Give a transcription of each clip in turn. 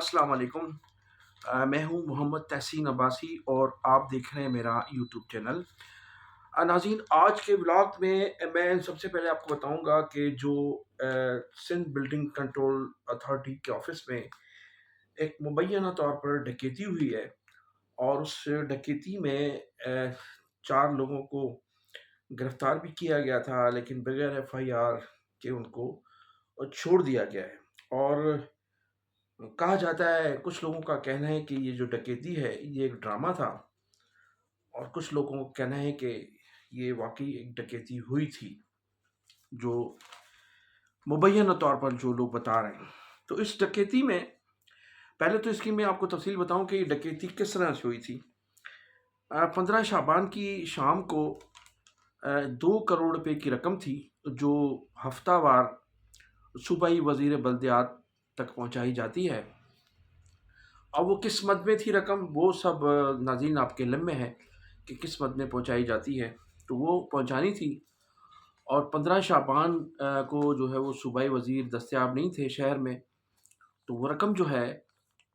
अस्सलाम वालेकुम। मैं हूँ मोहम्मद तहसीन अब्बासी और आप देख रहे हैं मेरा यूट्यूब चैनल। नाज़रीन, आज के व्लॉग में मैं सबसे पहले आपको बताऊंगा कि जो सिंध बिल्डिंग कंट्रोल अथॉरिटी के ऑफिस में एक मुबैना तौर पर डकैती हुई है और उस डकैती में 4 लोगों को गिरफ्तार भी किया गया था, लेकिन बगैर एफआईआर के उनको छोड़ दिया गया है। और कहा जाता है, कुछ लोगों का कहना है कि ये जो डकैती है ये एक ड्रामा था, और कुछ लोगों का कहना है कि ये वाकई एक डकैती हुई थी, जो मुबैना तौर पर जो लोग बता रहे हैं। तो इस डकैती में पहले तो इसकी मैं आपको तफसील बताऊं कि ये डकैती किस तरह से हुई थी। 15 शाबान की शाम को 2 करोड़ रुपए की रकम थी, जो हफ्तावार सूबाई वजीर बल्दियात तक पहुंचाई जाती है। अब वो किस मद में थी रकम, वो सब नाज़रीन आपके इल्म में है कि किस मद में पहुंचाई जाती है। तो वो पहुंचानी थी, और 15 शाबान को जो है वो सूबाई वज़ीर दस्तयाब नहीं थे शहर में। तो वो रकम जो है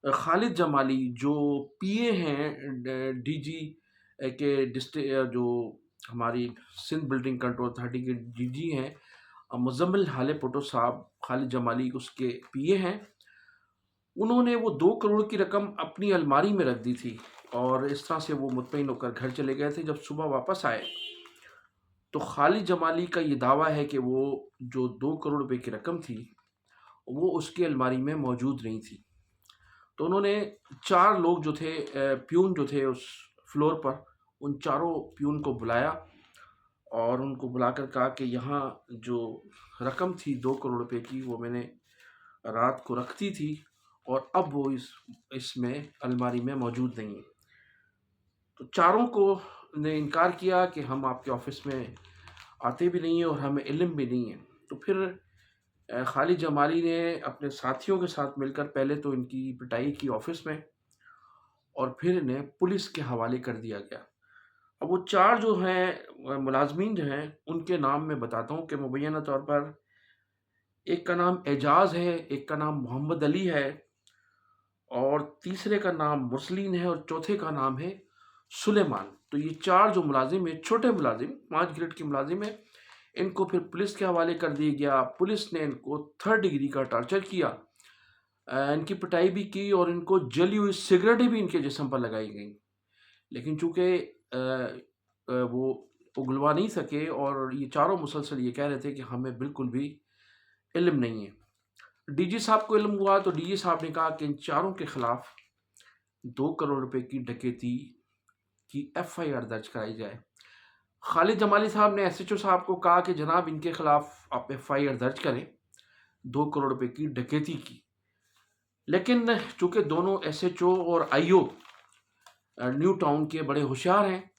खालिद जमाली, जो पीए हैं डीजी के डिस्ट्रिक्ट, जो हमारी सिंध बिल्डिंग कंट्रोल अथॉरिटी के डीजी हैं, मुजम्मिल हाले पुटो साहब, खालिद जमाली उसके पीए हैं। उन्होंने वो 2 करोड़ की रकम अपनी अलमारी में रख दी थी, और इस तरह से वो मुतमईन होकर घर चले गए थे। जब सुबह वापस आए तो खालिद जमाली का ये दावा है कि वो जो 2 करोड़ रुपए की रकम थी वो उसकी अलमारी में मौजूद नहीं थी। तो उन्होंने 4 लोग जो थे, प्यून जो थे उस फ्लोर पर, उन चारों प्यून को बुलाया और उनको बुलाकर कहा कि यहाँ जो रकम थी 2 करोड़ रुपए की, वो मैंने रात को रख दी थी, और अब वो इसमें अलमारी में मौजूद नहीं है। तो चारों को ने इनकार किया कि हम आपके ऑफिस में आते भी नहीं हैं और हमें इल्म भी नहीं है। तो फिर खालिद जमाली ने अपने साथियों के साथ मिलकर पहले तो इनकी पिटाई की ऑफिस में, और फिर इन्हें पुलिस के हवाले कर दिया गया। अब वो 4 जो हैं मुलाजमीन जो हैं, उनके नाम मैं बताता हूँ कि मुबैना तौर पर एक का नाम एजाज़ है, एक का नाम मोहम्मद अली है, और तीसरे का नाम मुरसलीन है, और चौथे का नाम है सुलेमान। तो ये 4 जो मुलाजिम है, छोटे मुलाजिम, 5 ग्रेड के मुलाजिम है, इनको फिर पुलिस के हवाले कर दिया गया। पुलिस ने इनको 3rd डिग्री का टॉर्चर किया, इनकी पिटाई भी की, और इनको जली हुई सिगरेटें भी इनके जिस्म पर लगाई गई। लेकिन चूंकि वो उगलवा नहीं सके, और ये चारों मुसलसल ये कह रहे थे कि हमें बिल्कुल भी इल्म नहीं है। डीजी साहब को इल्म हुआ तो डीजी साहब ने कहा कि इन चारों के खिलाफ 2 करोड़ रुपए की डकैती की एफआईआर दर्ज कराई जाए। खालिद जमाली साहब ने एसएचओ साहब को कहा कि जनाब, इनके खिलाफ आप एफआईआर दर्ज करें 2 करोड़ रुपए की डकैती की। लेकिन चूंकि दोनों एसएचओ और आईओ न्यू टाउन के बड़े होशियार हैं,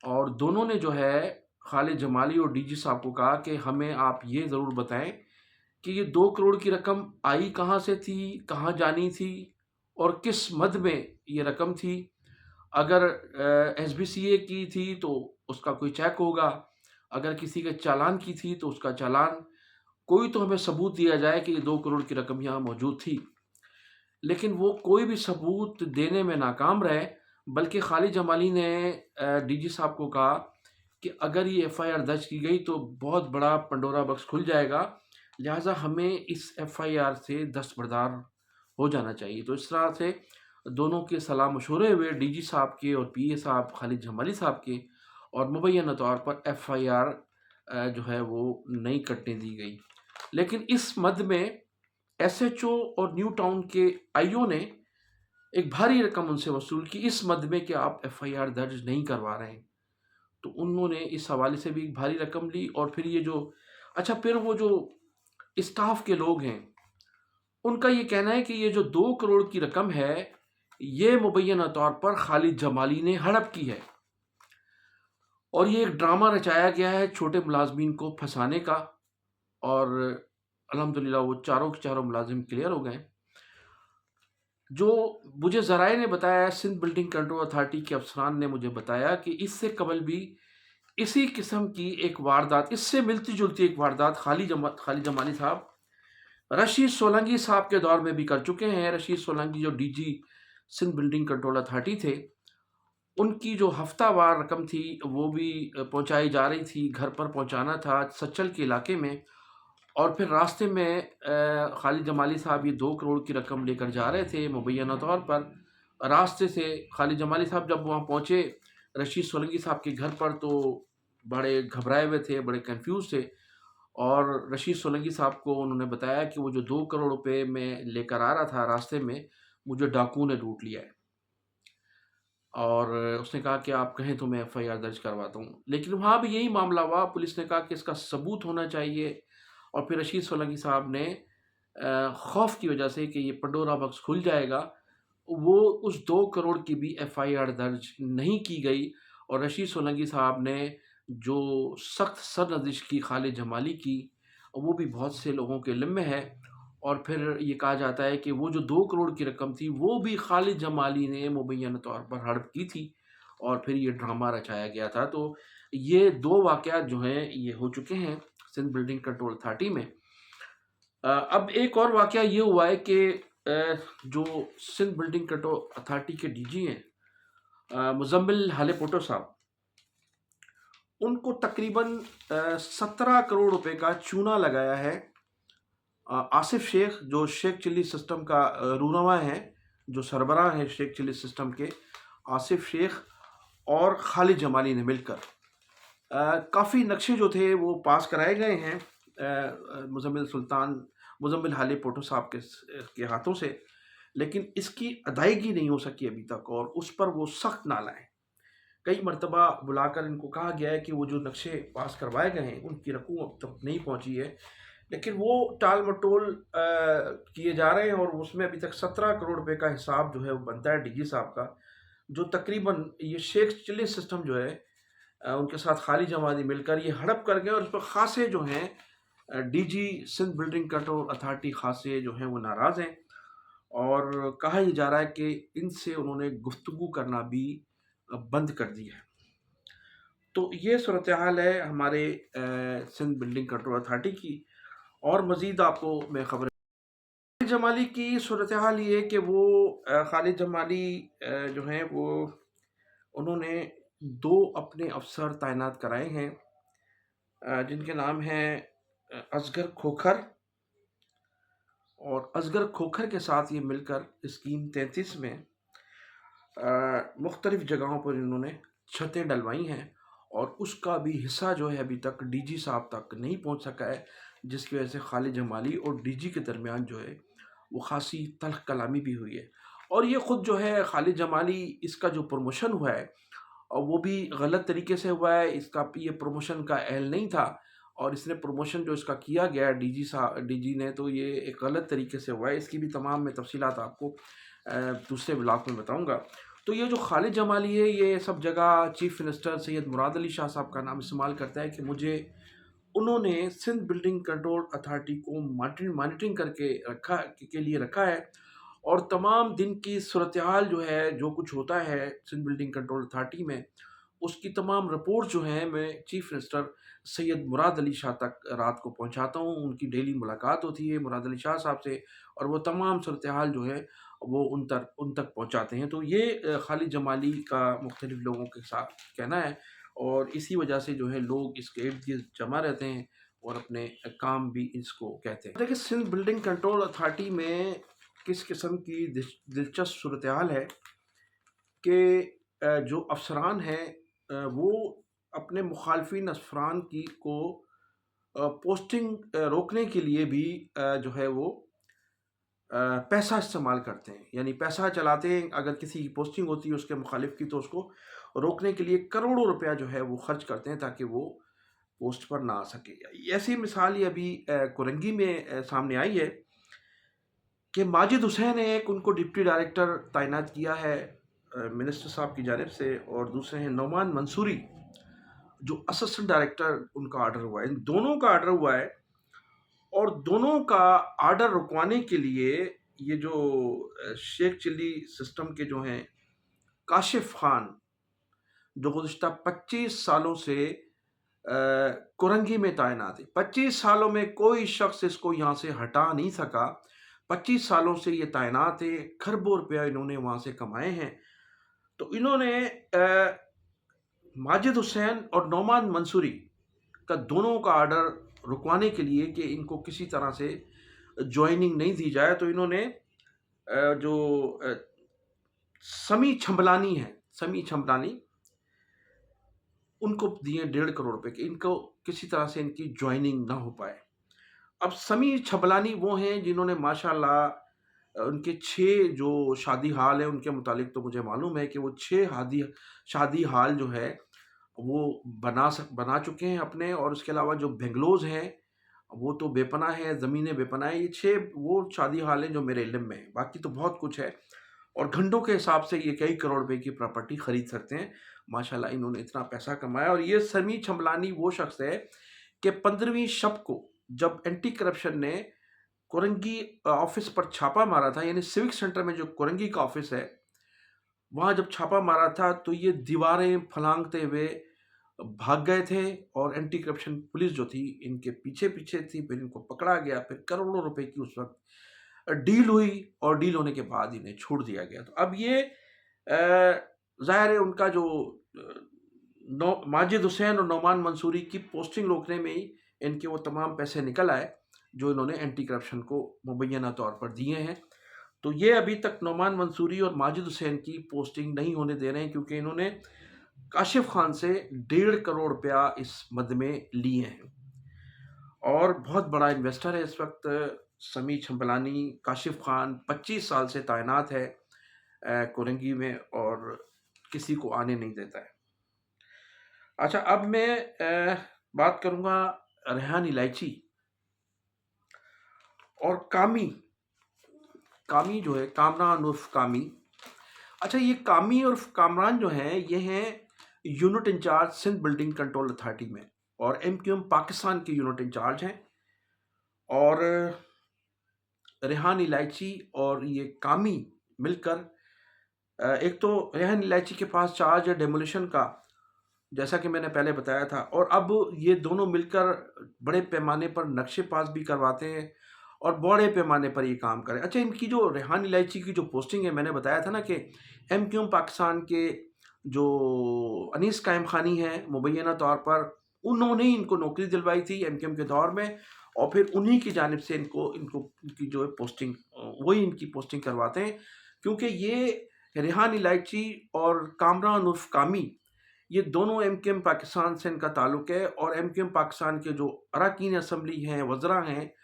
और दोनों ने जो है खालिद जमाली और डीजी साहब को कहा कि हमें आप ये ज़रूर बताएं कि ये 2 करोड़ की रकम आई कहाँ से थी, कहाँ जानी थी, और किस मद में ये रकम थी। अगर एसबीसीए की थी तो उसका कोई चेक होगा, अगर किसी के चालान की थी तो उसका चालान, कोई तो हमें सबूत दिया जाए कि ये 2 करोड़ की रकम यहाँ मौजूद थी। लेकिन वो कोई भी सबूत देने में नाकाम रहे, बल्कि खालिद जमाली ने डीजी साहब को कहा कि अगर ये एफआईआर दर्ज की गई तो बहुत बड़ा पंडोरा बक्स खुल जाएगा, लिहाजा हमें इस एफआईआर से दस्तबरदार हो जाना चाहिए। तो इस तरह से दोनों के सलाह मशवरे हुए, डीजी साहब के और पीए साहब खालिद जमाली साहब के, और मुबैना तौर पर एफआईआर जो है वो नहीं कटने दी गई। लेकिन इस मद में एसएचओ और न्यू टाउन के आईओ ने एक भारी रकम उनसे वसूल की, इस मद में कि आप एफआईआर दर्ज नहीं करवा रहे हैं। तो उन्होंने इस हवाले से भी एक भारी रकम ली। और फिर ये जो फिर वो जो स्टाफ के लोग हैं, उनका ये कहना है कि ये जो 2 करोड़ की रकम है, ये मुबैना तौर पर खालिद जमाली ने हड़प की है, और ये एक ड्रामा रचाया गया है छोटे मुलाजमीन को फंसाने का। और अल्हम्दुलिल्लाह वो चारों के चारों मुलाजिम क्लियर हो गए। जो मुझे ज़राए ने बताया, सिंध बिल्डिंग कंट्रोल अथॉरिटी के अफसरान ने मुझे बताया कि इससे कबल भी इसी किस्म की एक वारदात, इससे मिलती जुलती एक वारदात खालिद जमाली साहब रशीद सोलंकी साहब के दौर में भी कर चुके हैं। रशीद सोलंकी जो DG Sindh building control authority थे, उनकी जो हफ्तावार रकम थी वो भी पहुंचाई जा रही थी, घर पर पहुंचाना था सच्चल के इलाके में। और फिर रास्ते में खालिद जमाली साहब ये 2 करोड़ की रकम लेकर जा रहे थे मुबैना तौर पर। रास्ते से खालिद जमाली साहब जब वहाँ पहुँचे रशीद सोलंकी साहब के घर पर, तो बड़े घबराए हुए थे, बड़े कंफ्यूज थे। और रशीद सोलंकी साहब को उन्होंने बताया कि वो जो 2 करोड़ रुपए मैं लेकर आ रहा था रास्ते में, मुझे डाकू ने लूट लिया है। और उसने कहा कि आप कहें तो मैं एफआईआर दर्ज करवाता हूँ। लेकिन वहाँ भी यही मामला हुआ, पुलिस ने कहा कि इसका सबूत होना चाहिए। और फिर रशीद सोलंकी साहब ने खौफ की वजह से कि ये पंडोरा बॉक्स खुल जाएगा, वो उस 2 करोड़ की भी एफआईआर दर्ज नहीं की गई। और रशीद सोलंकी साहब ने जो सख्त सरनजिश की खालिद जमाली की, वो भी बहुत से लोगों के इल्म में है। और फिर ये कहा जाता है कि वो जो 2 करोड़ की रकम थी वो भी खालिद जमाली ने मुबैना तौर पर हड़प की थी, और फिर ये ड्रामा रचाया गया था। तो ये 2 वाक़यात जो हैं ये हो चुके हैं सिंध बिल्डिंग कंट्रोल अथॉरिटी में। अब एक और वाक़या ये हुआ है कि जो सिंध बिल्डिंग कंट्रोल अथॉरिटी के डीजी हैं मुज़म्मिल हाले पोटो साहब, उनको तकरीबन 17 करोड़ रुपए का चूना लगाया है आसिफ शेख, जो शेख चिल्ली सिस्टम का रूनमा है, जो सरबराह है शेख चिल्ली सिस्टम के, आसिफ शेख और खालिद जमाली ने मिलकर। काफ़ी नक्शे जो थे वो पास कराए गए हैं मुज़म्मिल हाले पोटो साहब के हाथों से, लेकिन इसकी अदायगी नहीं हो सकी अभी तक, और उस पर वो सख्त ना लाएं। कई मरतबा बुलाकर इनको कहा गया है कि वो जो नक्शे पास करवाए गए हैं उनकी रकूम अब तक नहीं पहुंची है, लेकिन वो टाल मटोल किए जा रहे हैं। और उसमें अभी तक 17 करोड़ रुपए का हिसाब जो है वो बनता है डीजी साहब का, जो तकरीबन ये शेख चिल्ली सिस्टम जो है उनके साथ खालिद जमाली मिलकर ये हड़प कर गए। और उस पर खासे जो हैं DG Sindh building control authority खासे जो हैं वो नाराज़ हैं, और कहा यह जा रहा है कि इनसे उन्होंने गुफ्तगू करना भी बंद कर दी है। तो ये सूरत हाल है हमारे सिंध बिल्डिंग कंट्रोल अथॉरिटी की। और मज़ीद आपको मैं खबर, खालिद जमाली की सूरत हाल ये है कि वो खालिद जमाली जो हैं वो उन्होंने 2 अपने अफसर तैनात कराए हैं जिनके नाम हैं असगर खोखर। और असगर खोखर के साथ ये मिलकर स्कीम 33 में मुख्तलिफ़ जगहों पर इन्होंने छतें डलवाई हैं, और उसका भी हिस्सा जो है अभी तक डीजी साहब तक नहीं पहुंच सका है, जिसकी वजह से खालिद जमाली और डीजी के दरमियान जो है वो खासी तल्ख कलामी भी हुई है। और ये ख़ुद जो है खालिद जमाली, इसका जो प्रमोशन हुआ है और वो भी गलत तरीके से हुआ है, इसका ये प्रमोशन का अहल नहीं था। और इसने प्रमोशन जो इसका किया गया है डीजी ने, तो ये एक गलत तरीके से हुआ है। इसकी भी तमाम मैं तफसीलात आपको दूसरे ब्लॉग में बताऊंगा। तो ये जो खालिद जमाली है, ये सब जगह चीफ मिनिस्टर सैयद मुराद अली शाह साहब का नाम इस्तेमाल करता है कि मुझे उन्होंने सिंध बिल्डिंग कंट्रोल अथॉरिटी को मॉनिटरिंग करके रखा है, और तमाम दिन की सूरत हाल जो है, जो कुछ होता है सिंध बिल्डिंग कंट्रोल अथॉरिटी में, उसकी तमाम रिपोर्ट जो है मैं चीफ मिनिस्टर सैयद मुराद अली शाह तक रात को पहुंचाता हूं। उनकी डेली मुलाकात होती है मुराद अली शाह साहब से, और वो तमाम सूरत हाल जो है वो उन तक पहुंचाते हैं। तो ये खालिद जमाली का मुख्तलिफ लोगों के साथ कहना है, और इसी वजह से जो है लोग इसके इर्द गिर्द जमा रहते हैं और अपने काम भी इसको कहते हैं। देखिए, सिंध बिल्डिंग कंट्रोल अथॉरिटी में किस किस्म की दिलचस्प सूरत हाल है कि जो अफसरान हैं वो अपने मुखालफिन अफसरान की को पोस्टिंग रोकने के लिए भी जो है वो पैसा इस्तेमाल करते हैं, यानी पैसा चलाते हैं। अगर किसी की पोस्टिंग होती है उसके मुखालिफ की, तो उसको रोकने के लिए करोड़ों रुपया जो है वो खर्च करते हैं ताकि वो पोस्ट पर ना आ सके। ऐसी मिसाल ये अभी कोरंगी में सामने आई है कि माजिद हुसैन ने एक उनको डिप्टी डायरेक्टर तैनात किया है मिनिस्टर साहब की जानिब से, और दूसरे हैं नौमान मंसूरी जो असिस्टेंट डायरेक्टर, उनका आर्डर हुआ है। इन दोनों का आर्डर हुआ है, और दोनों का आर्डर रुकवाने के लिए ये जो शेख चिल्ली सिस्टम के जो हैं काशिफ खान, जो गुज़िश्ता 25 सालों से कोरंगी में तैनात है। 25 सालों में कोई शख्स इसको यहाँ से हटा नहीं सका। 25 सालों से ये तैनात है, खरबों रुपया इन्होंने वहाँ से कमाए हैं। तो इन्होंने माजिद हुसैन और नौमान मंसूरी का दोनों का ऑर्डर रुकवाने के लिए कि इनको किसी तरह से ज्वाइनिंग नहीं दी जाए, तो इन्होंने जो समी छंबलानी उनको दिए 1.5 करोड़ रुपए के, इनको किसी तरह से इनकी ज्वाइनिंग ना हो पाए। अब समी छबलानी वो हैं जिन्होंने माशाल्लाह उनके 6 जो शादी हाल है उनके मुतालिक तो मुझे मालूम है कि वो 6 शादी हाल जो है वो बना चुके हैं अपने, और उसके अलावा जो बेंगलोज हैं वो तो बेपनाह है, ज़मीनें बेपनाह है। ये 6 वो शादी हाल हैं जो मेरे इल्म में हैं, बाकी तो बहुत कुछ है और घंटों के हिसाब से ये कई करोड़ रुपए की प्रॉपर्टी खरीद सकते हैं। माशाल्लाह इन्होंने इतना पैसा कमाया। और ये समी छमलानी वो शख्स है कि 15वीं शब को जब एंटी करप्शन ने कोरंगी ऑफिस पर छापा मारा था, यानी सिविक सेंटर में जो कोरंगी का ऑफिस है वहाँ जब छापा मारा था तो ये दीवारें फलांगते हुए भाग गए थे, और एंटी करप्शन पुलिस जो थी इनके पीछे पीछे थी। फिर इनको पकड़ा गया, फिर करोड़ों रुपए की उस वक्त डील हुई, और डील होने के बाद इन्हें छोड़ दिया गया। तो अब ये ज़ाहिर है उनका जो माजिद हुसैन और नौमान मंसूरी की पोस्टिंग रोकने में ही इनके वो तमाम पैसे निकल आए जो इन्होंने एंटी करप्शन को मुबैना तौर पर दिए हैं। तो ये अभी तक नौमान मंसूरी और माजिद हुसैन की पोस्टिंग नहीं होने दे रहे हैं, क्योंकि इन्होंने काशिफ खान से 1.5 करोड़ रुपया इस मद में लिए हैं। और बहुत बड़ा इन्वेस्टर है इस वक्त समी छंबलानी। काशिफ खान 25 साल से तैनात है कोरंगी में और किसी को आने नहीं देता है। अच्छा, अब मैं बात करूँगा रेहान इलायची और कामी जो है, कामरान उर्फ कामी। अच्छा, ये कामी उर्फ कामरान जो हैं ये हैं unit in charge Sindh building control authority में, और MQM पाकिस्तान के यूनिट इंचार्ज हैं। और रेहान इलायची और ये कामी मिलकर एक तो रेहान इलायची के पास चार्ज है डेमोलिशन का, जैसा कि मैंने पहले बताया था, और अब ये दोनों मिलकर बड़े पैमाने पर नक्शे पास भी करवाते हैं और बड़े पैमाने पर ये काम करें। अच्छा, इनकी जो रेहान इलायची की जो पोस्टिंग है, मैंने बताया था ना कि MQM पाकिस्तान के जो अनीस कायम खानी हैं मुबैना तौर पर, उन्होंने इनको नौकरी दिलवाई थी MQM के दौर में, और फिर उन्हीं की जानिब से इनकी जो है पोस्टिंग, वही इनकी पोस्टिंग करवाते हैं। क्योंकि ये रेहान इलायची और कामरान उर्फ कामी, ये दोनों MQM पाकिस्तान से इनका ताल्लुक है, और MQM पाकिस्तान के जो अरकान असम्बली हैं, वज़रा हैं,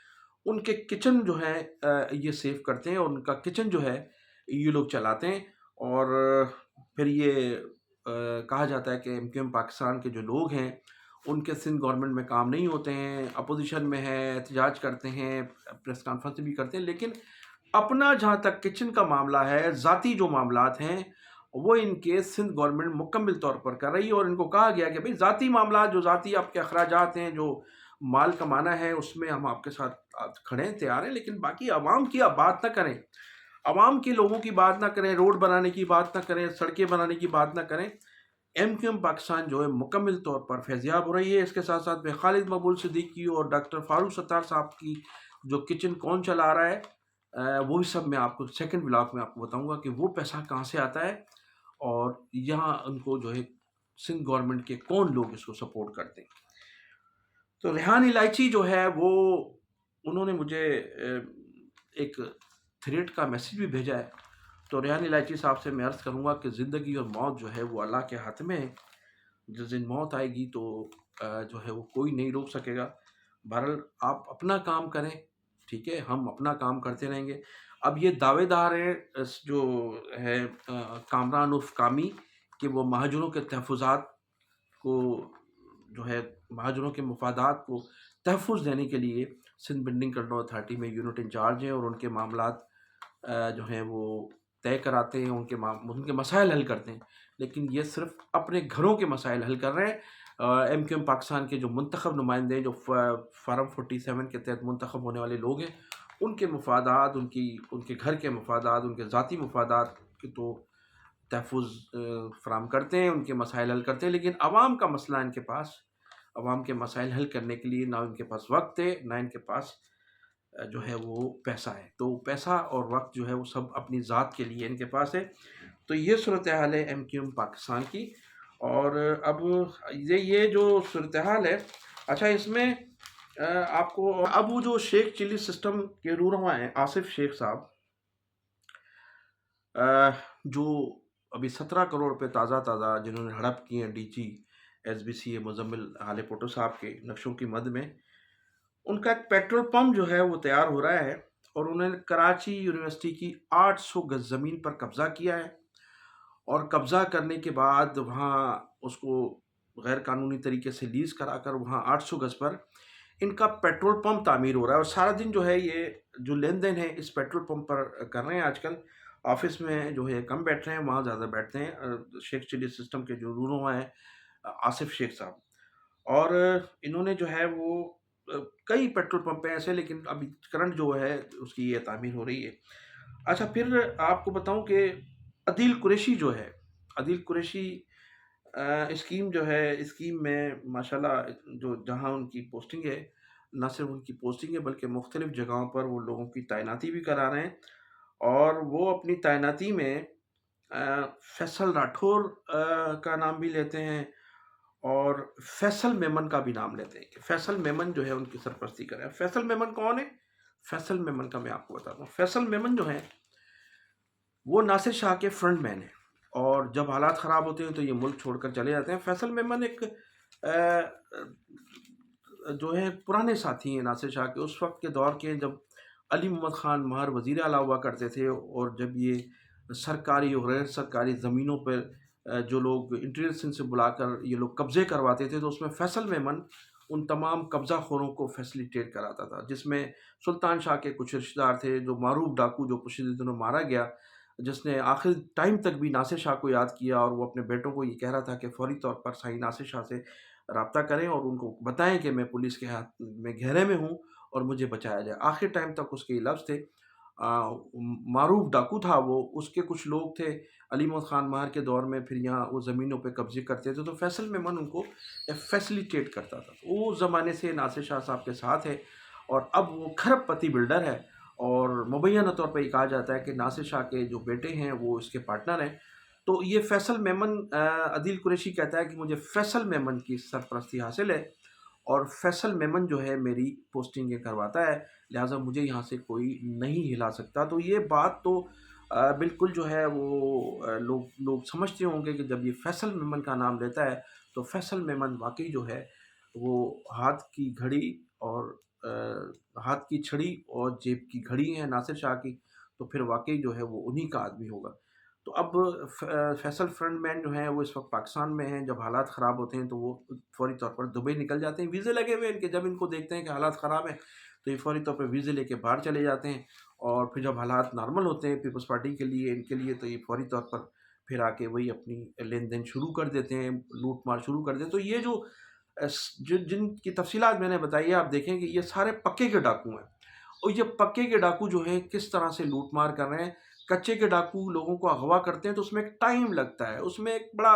उनके किचन जो है ये सेव करते हैं, और उनका किचन जो है ये लोग चलाते हैं। और फिर ये कहा जाता है कि MQM पाकिस्तान के जो लोग हैं उनके सिंध गवर्नमेंट में काम नहीं होते हैं, अपोजिशन में है, एहतजाज करते हैं, प्रेस कॉन्फ्रेंस भी करते हैं, लेकिन अपना जहाँ तक किचन का मामला है, ज़ाती जो मामलात हैं वो इनके सिंध गवर्नमेंट मुकम्मल तौर पर कर रही है। और इनको कहा गया कि भाई ज़ाती मामला, जो ज़ाती आपके अखराजात हैं, जो माल कमाना है, उसमें हम आपके साथ खड़े हैं, तैयार हैं, लेकिन बाकी आवाम की आप बात ना करें, आवाम के लोगों की बात ना करें, रोड बनाने की बात ना करें, सड़कें बनाने की बात ना करें। MQM पाकिस्तान जो है मुकम्मल तौर पर फैज़याब हो रही है। इसके साथ साथ में खालिद मकबूल सिद्दीकी और डॉक्टर फारूक सत्तार साहब की जो किचन कौन चला रहा है, वो भी सब मैं आपको सेकंड ब्लॉग में आपको बताऊंगा कि वो पैसा कहाँ से आता है, और यहाँ उनको जो है सिंध गवर्नमेंट के कौन लोग इसको सपोर्ट करते हैं। तो रेहान इलायची जो है वो, उन्होंने मुझे एक थ्रेड का मैसेज भी भेजा है। तो रेहान इलायची साहब से मैं अर्ज़ करूँगा कि ज़िंदगी और मौत जो है वो अल्लाह के हाथ में है। जिस दिन मौत आएगी तो जो है वो कोई नहीं रोक सकेगा। बहरहाल आप अपना काम करें, ठीक है, हम अपना काम करते रहेंगे। अब ये दावेदार हैं जो है कामरान उर्फ कामी, कि वो महाजनों के तहफ़्फ़ुज़ात को जो है, महाजनों के मफादात को तहफ़्फ़ुज़ देने के लिए सिंध बिल्डिंग कंट्रोल अथॉरिटी में यूनिट इंचार्ज हैं, और उनके मामलात जो हैं वो तय कराते हैं, उनके मसाइल हल करते हैं। लेकिन ये सिर्फ अपने घरों के मसाइल हल कर रहे हैं। MQM पाकिस्तान के जो मुंतखब नुमाइंदे हैं, जो फार्म 47 के तहत मुंतखब होने वाले लोग हैं, उनके मफादात, उनके घर के मफादात, उनके ज़ाती मफादात के तो तहफ़्फ़ुज़ फ़राहम करते हैं, उनके मसाइल हल करते हैं, लेकिन आवाम का मसला इनके पास عوام کے مسائل حل کرنے کے لیے نہ ان کے پاس وقت ہے، نہ ان کے پاس جو ہے وہ پیسہ ہے۔ تو پیسہ اور وقت جو ہے وہ سب اپنی ذات کے لیے ان کے پاس ہے۔ تو یہ صورتحال ہے ایم کیو ایم پاکستان کی۔ اور اب یہ جو صورتحال ہے، اچھا اس میں آپ کو اب وہ جو شیخ چلی سسٹم کے رہنما ہیں آصف شیخ صاحب، جو ابھی 17 کروڑ روپے تازہ جنہوں نے ہڑپ کیے ہیں D G S B C Muzammil Halepoto صاحب کے نقشوں کی مد میں، ان کا ایک پیٹرول پمپ جو ہے وہ تیار ہو رہا ہے، اور انہوں نے کراچی یونیورسٹی کی 800 گز زمین پر قبضہ کیا ہے، اور قبضہ کرنے کے بعد وہاں اس کو غیر قانونی طریقے سے لیز کرا کر وہاں 800 گز پر ان کا پیٹرول پمپ تعمیر ہو رہا ہے، اور سارا دن جو ہے یہ جو لین دین ہے اس پیٹرول پمپ پر کر رہے ہیں۔ آج کل آفس میں جو ہے کم بیٹھ رہے ہیں، وہاں زیادہ بیٹھتے ہیں شیخ چلی سسٹم کے جو رہنما ہیں آصف شیخ صاحب۔ اور انہوں نے جو ہے وہ کئی پیٹرول پمپ ہیں ایسے، لیکن ابھی کرنٹ جو ہے اس کی یہ تعمیر ہو رہی ہے۔ اچھا پھر آپ کو بتاؤں کہ عدیل قریشی جو ہے، عدیل قریشی اسکیم جو ہے، اسکیم میں ماشاءاللہ جو جہاں ان کی پوسٹنگ ہے، نہ صرف ان کی پوسٹنگ ہے بلکہ مختلف جگہوں پر وہ لوگوں کی تعیناتی بھی کرا رہے ہیں، اور وہ اپنی تعیناتی میں فیصل راٹھور کا نام بھی لیتے ہیں، اور فیصل میمن کا بھی نام لیتے ہیں کہ فیصل میمن جو ہے ان کی سرپرستی کرے۔ فیصل میمن کون ہے؟ فیصل میمن کا میں آپ کو بتاتا ہوں۔ فیصل میمن جو ہیں وہ ناصر شاہ کے فرنٹ مین ہیں، اور جب حالات خراب ہوتے ہیں تو یہ ملک چھوڑ کر چلے جاتے ہیں۔ فیصل میمن ایک جو ہے پرانے ساتھی ہیں ناصر شاہ کے، اس وقت کے دور کے جب علی محمد خان مہر وزیر اعلیٰ ہوا کرتے تھے، اور جب یہ سرکاری اور غیر سرکاری زمینوں پر جو لوگ انٹیلیجنس سے بلا کر یہ لوگ قبضے کرواتے تھے، تو اس میں فیصل میمن ان تمام قبضہ خوروں کو فیسلیٹیٹ کراتا تھا، جس میں سلطان شاہ کے کچھ رشتہ دار تھے، جو معروف ڈاکو جو پچھلے دنوں مارا گیا، جس نے آخر ٹائم تک بھی ناصر شاہ کو یاد کیا، اور وہ اپنے بیٹوں کو یہ کہہ رہا تھا کہ فوری طور پر سائی ناصر شاہ سے رابطہ کریں اور ان کو بتائیں کہ میں پولیس کے ہاتھ میں گھیرے میں ہوں اور مجھے بچایا جائے۔ آخر ٹائم تک اس کے یہ لفظ تھے۔ معروف ڈاکو تھا وہ، اس کے کچھ لوگ تھے علی محمد خان مہر کے دور میں، پھر یہاں وہ زمینوں پہ قبضے کرتے تھے، تو فیصل میمن ان کو فیسلیٹیٹ کرتا تھا۔ وہ اس زمانے سے ناصر شاہ صاحب کے ساتھ ہے، اور اب وہ کھرب پتی بلڈر ہے، اور مبینہ طور پہ یہ کہا جاتا ہے کہ ناصر شاہ کے جو بیٹے ہیں وہ اس کے پارٹنر ہیں۔ تو یہ فیصل میمن، عدیل قریشی کہتا ہے کہ مجھے فیصل میمن کی سرپرستی حاصل ہے، اور فیصل میمن جو ہے میری پوسٹنگیں کرواتا ہے، لہٰذا مجھے یہاں سے کوئی نہیں ہلا سکتا۔ تو یہ بات تو بالکل جو ہے وہ لوگ سمجھتے ہوں گے کہ جب یہ فیصل میمن کا نام لیتا ہے تو فیصل میمن واقعی جو ہے وہ ہاتھ کی گھڑی اور ہاتھ کی چھڑی اور جیب کی گھڑی ہے ناصر شاہ کی، تو پھر واقعی جو ہے وہ انہی کا آدمی ہوگا۔ تو اب فیصل فرنٹ مین جو ہیں وہ اس وقت پاکستان میں ہیں، جب حالات خراب ہوتے ہیں تو وہ فوری طور پر دبئی نکل جاتے ہیں، ویزے لگے ہوئے ان کے، جب ان کو دیکھتے ہیں کہ حالات خراب ہیں تو یہ فوری طور پر ویزے لے کے باہر چلے جاتے ہیں، اور پھر جب حالات نارمل ہوتے ہیں پیپلز پارٹی کے لیے، ان کے لیے، تو یہ فوری طور پر پھر آ کے وہی اپنی لین دین شروع کر دیتے ہیں، لوٹ مار شروع کر دیتے ہیں۔ تو یہ جن کی تفصیلات میں نے بتائی ہے، آپ دیکھیں کہ یہ سارے پکے کے ڈاکو ہیں، اور یہ پکے کے ڈاکو جو ہیں کس طرح سے لوٹ مار کر رہے ہیں۔ کچے کے ڈاکو لوگوں کو اغوا کرتے ہیں تو اس میں ایک ٹائم لگتا ہے، اس میں ایک بڑا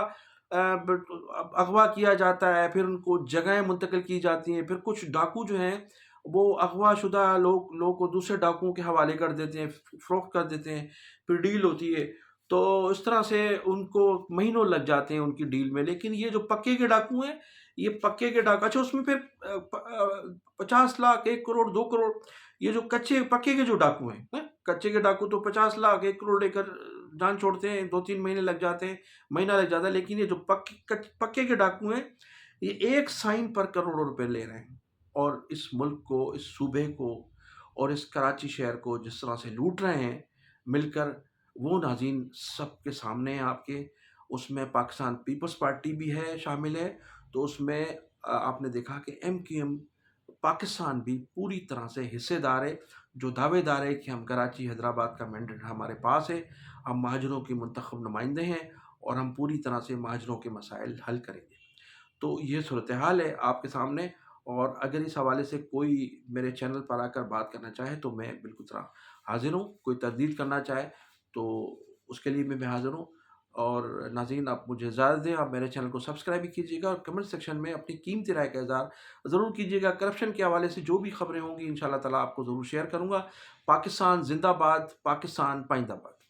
اغوا کیا جاتا ہے، پھر ان کو جگہیں منتقل کی جاتی ہیں، پھر کچھ ڈاکو جو ہیں وہ اغوا شدہ لوگ کو دوسرے ڈاکوؤں کے حوالے کر دیتے ہیں، فروخت کر دیتے ہیں، پھر ڈیل ہوتی ہے، تو اس طرح سے ان کو مہینوں لگ جاتے ہیں ان کی ڈیل میں۔ لیکن یہ جو پکے کے ڈاکو ہیں، یہ پکے کے ڈاکو، اچھا اس میں پھر 50 لاکھ 1 کروڑ 2 کروڑ، یہ جو کچے پکے کے جو ڈاکو ہیں، کچے کے ڈاکو تو 50 لاکھ 1 کروڑ لے کر جان چھوڑتے ہیں، 2-3 مہینے لگ جاتے ہیں، مہینہ لگ جاتا ہے، لیکن یہ جو پکے کے ڈاکو ہیں، یہ ایک سائن پر کروڑوں روپے لے رہے ہیں، اور اس ملک کو، اس صوبے کو اور اس کراچی شہر کو جس طرح سے لوٹ رہے ہیں مل کر، وہ ناظرین سب کے سامنے ہیں آپ کے۔ اس میں پاکستان پیپلز پارٹی بھی ہے، شامل ہے، تو اس میں آپ نے دیکھا کہ ایم کیو ایم پاکستان بھی پوری طرح سے حصے دار ہے، جو دعوے دار ہے کہ ہم کراچی حیدرآباد کا مینڈیٹ ہمارے پاس ہے، ہم مہاجروں کے منتخب نمائندے ہیں، اور ہم پوری طرح سے مہاجروں کے مسائل حل کریں گے۔ تو یہ صورتحال ہے آپ کے سامنے، اور اگر اس حوالے سے کوئی میرے چینل پر آ کر بات کرنا چاہے تو میں بالکل طرح حاضر ہوں، کوئی تردید کرنا چاہے تو اس کے لیے بھی میں حاضر ہوں۔ اور ناظرین آپ مجھے اجازت دیں، آپ میرے چینل کو سبسکرائب بھی کیجیے گا اور کمنٹ سیکشن میں اپنی قیمتی رائے کا اظہار ضرور کیجیے گا۔ کرپشن کے حوالے سے جو بھی خبریں ہوں گی انشاءاللہ تعالیٰ آپ کو ضرور شیئر کروں گا۔ پاکستان زندہ باد، پاکستان پائندہ باد۔